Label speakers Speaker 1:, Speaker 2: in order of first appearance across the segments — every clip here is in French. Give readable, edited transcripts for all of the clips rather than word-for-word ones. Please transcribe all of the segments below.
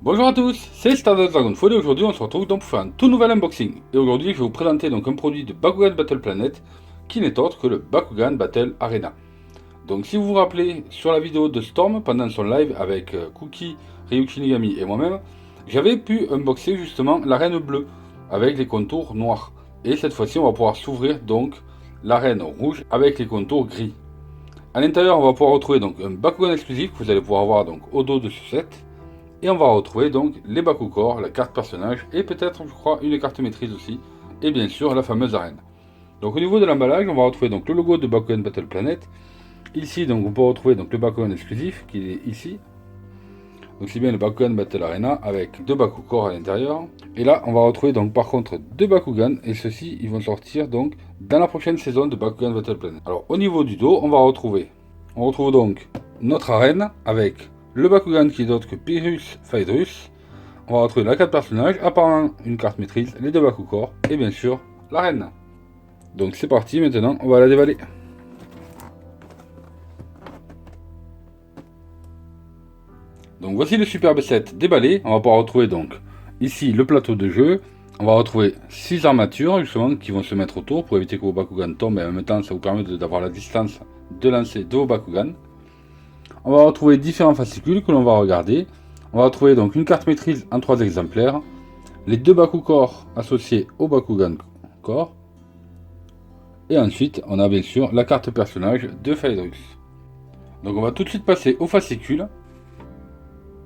Speaker 1: Bonjour à tous, c'est Stardust Dragon Fall et aujourd'hui on se retrouve donc pour faire un tout nouvel unboxing. Et aujourd'hui je vais vous présenter donc un produit de Bakugan Battle Planet qui n'est autre que le Bakugan Battle Arena. Donc si vous vous rappelez, sur la vidéo de Storm pendant son live avec Cookie, Ryuk Shinigami et moi-même, j'avais pu unboxer justement l'arène bleue avec les contours noirs. Et cette fois-ci on va pouvoir s'ouvrir donc l'arène rouge avec les contours gris. A l'intérieur on va pouvoir retrouver donc un Bakugan exclusif que vous allez pouvoir voir donc au dos de ce set. Et on va retrouver donc les Bakugors, la carte personnage et peut-être, je crois, une carte maîtrise aussi. Et bien sûr, la fameuse arène. Donc au niveau de l'emballage, on va retrouver donc le logo de Bakugan Battle Planet. Ici, donc on peut retrouver donc le Bakugan exclusif qui est ici. Donc c'est bien le Bakugan Battle Arena avec deux Bakugors à l'intérieur. Et là, on va retrouver donc par contre deux Bakugan et ceux-ci, ils vont sortir donc dans la prochaine saison de Bakugan Battle Planet. Alors au niveau du dos, on retrouve donc notre arène avec le Bakugan qui est d'autre que Pyrrhus Phaedrus. On va retrouver la carte personnage, apparemment une carte maîtrise, les deux Bakugors et bien sûr la reine. Donc c'est parti, maintenant on va la dévaler. Donc voici le superbe set déballé. On va pouvoir retrouver donc ici le plateau de jeu. On va retrouver 6 armatures justement qui vont se mettre autour pour éviter que vos Bakugan tombent et en même temps ça vous permet d'avoir la distance de lancer de vos Bakugan. On va retrouver différents fascicules que l'on va regarder. On va retrouver donc une carte maîtrise en 3 exemplaires, les deux Bakugors associés au Bakugan Core, et ensuite on a bien sûr la carte personnage de Phaedrus. Donc on va tout de suite passer au fascicule.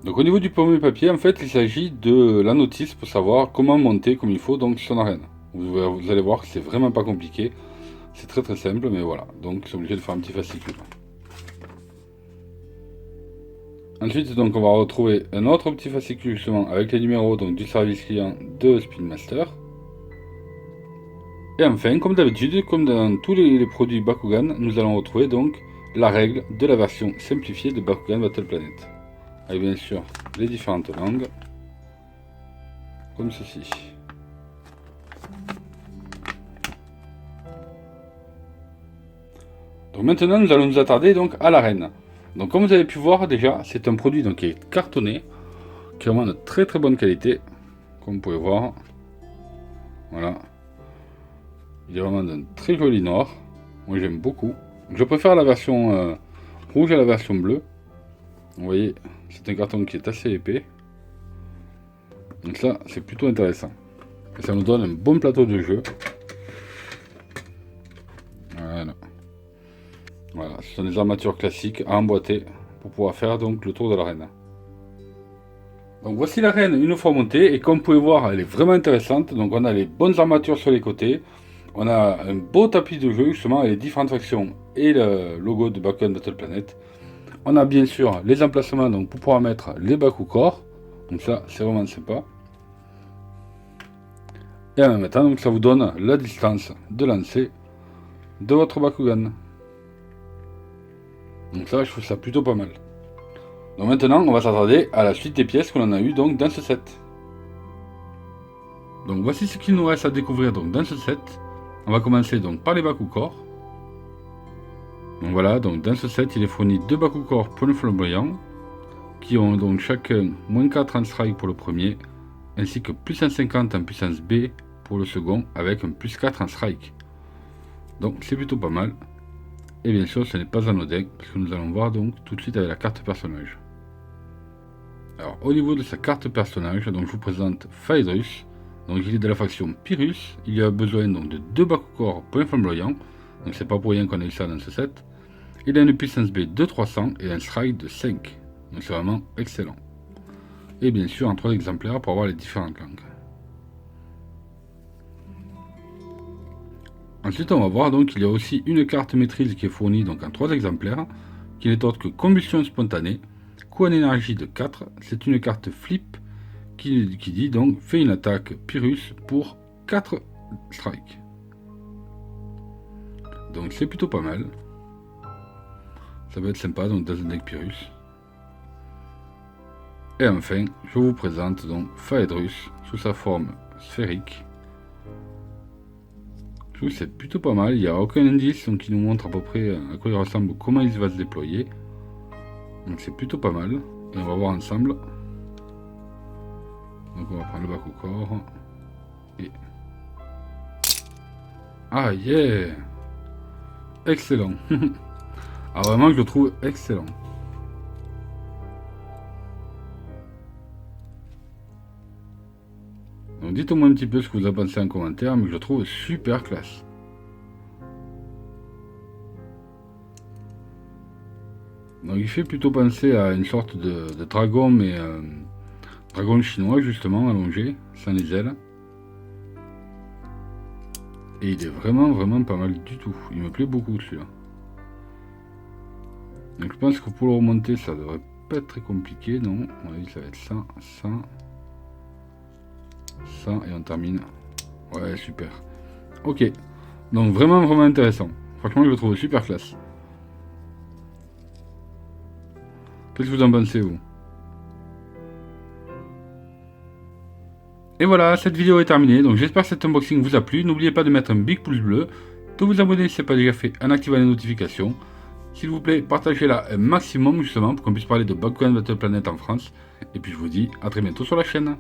Speaker 1: Donc au niveau du premier papier, en fait il s'agit de la notice pour savoir comment monter comme il faut donc son arène. Vous allez voir que c'est vraiment pas compliqué, c'est très simple, mais voilà, donc c'est obligé de faire un petit fascicule. Ensuite, donc, on va retrouver un autre petit fascicule justement avec les numéros donc, du service client de Spin Master. Et enfin, comme d'habitude, comme dans tous les produits Bakugan, nous allons retrouver donc la règle de la version simplifiée de Bakugan Battle Planet. Avec bien sûr les différentes langues, comme ceci. Donc maintenant, nous allons nous attarder donc à l'arène. Donc comme vous avez pu voir déjà, c'est un produit donc, qui est cartonné, qui est vraiment de très bonne qualité, comme vous pouvez voir. Voilà. Il est vraiment d'un très joli noir. Moi j'aime beaucoup. Je préfère la version rouge à la version bleue. Vous voyez, c'est un carton qui est assez épais. Donc ça, c'est plutôt intéressant. Et ça nous donne un bon plateau de jeu. Voilà. Voilà, ce sont des armatures classiques à emboîter pour pouvoir faire donc le tour de l'arène. Donc voici l'arène une fois montée et comme vous pouvez voir elle est vraiment intéressante. Donc on a les bonnes armatures sur les côtés. On a un beau tapis de jeu justement avec les différentes factions et le logo de Bakugan Battle Planet. On a bien sûr les emplacements donc, pour pouvoir mettre les Bakugors. Donc ça c'est vraiment sympa. Et en même temps donc, ça vous donne la distance de lancer de votre Bakugan. Donc ça je trouve ça plutôt pas mal. Donc maintenant on va s'attarder à la suite des pièces que l'on a eu donc dans ce set. Donc voici ce qu'il nous reste à découvrir donc dans ce set. On va commencer donc par les Bakugors. Donc voilà, donc dans ce set il est fourni 2 Bakugors point flamboyant qui ont donc chacun moins 4 en strike pour le premier ainsi que plus 150 en puissance B pour le second avec un plus 4 en strike. Donc c'est plutôt pas mal. Et bien sûr ce n'est pas anodin parce que nous allons voir donc tout de suite avec la carte personnage. Alors au niveau de sa carte personnage, donc je vous présente Phaedrus. Donc il est de la faction Pyrrhus, il y a besoin donc de 2 Bakugors point flamboyant, donc c'est pas pour rien qu'on a eu ça dans ce set. Il a une puissance B de 300 et un strike de 5, donc c'est vraiment excellent. Et bien sûr en 3 exemplaires pour avoir les différentes langues. Ensuite on va voir donc qu'il y a aussi une carte maîtrise qui est fournie donc en 3 exemplaires, qui n'est autre que Combustion Spontanée, coût en énergie de 4, c'est une carte flip qui dit donc fait une attaque Pyrrhus pour 4 strikes. Donc c'est plutôt pas mal. Ça va être sympa donc dans un deck Pyrrhus. Et enfin, je vous présente donc Phaedrus sous sa forme sphérique. Je trouve que c'est plutôt pas mal. Il n'y a aucun indice donc, qui nous montre à peu près à quoi il ressemble, comment il va se déployer. Donc c'est plutôt pas mal. Et on va voir ensemble. Donc on va prendre le bac au corps. Et... Ah yeah. Excellent. Ah vraiment je le trouve excellent. Donc dites-moi un petit peu ce que vous en pensez en commentaire, mais je le trouve super classe. Donc il fait plutôt penser à une sorte de dragon, mais dragon chinois justement, allongé, sans les ailes. Et il est vraiment pas mal du tout. Il me plaît beaucoup celui-là. Donc je pense que pour le remonter, ça devrait pas être très compliqué, non. Oui, ça va être ça, ça, ça, et on termine. Ouais, super. Ok. Donc vraiment intéressant. Franchement, je le trouve super classe. Qu'est-ce que vous en pensez, vous? Et voilà, cette vidéo est terminée, donc j'espère que cet unboxing vous a plu. N'oubliez pas de mettre un big pouce bleu, de vous abonner si ce n'est pas déjà fait en activant les notifications. S'il vous plaît, partagez-la un maximum justement pour qu'on puisse parler de Bakugan Battle Planet en France. Et puis je vous dis à très bientôt sur la chaîne.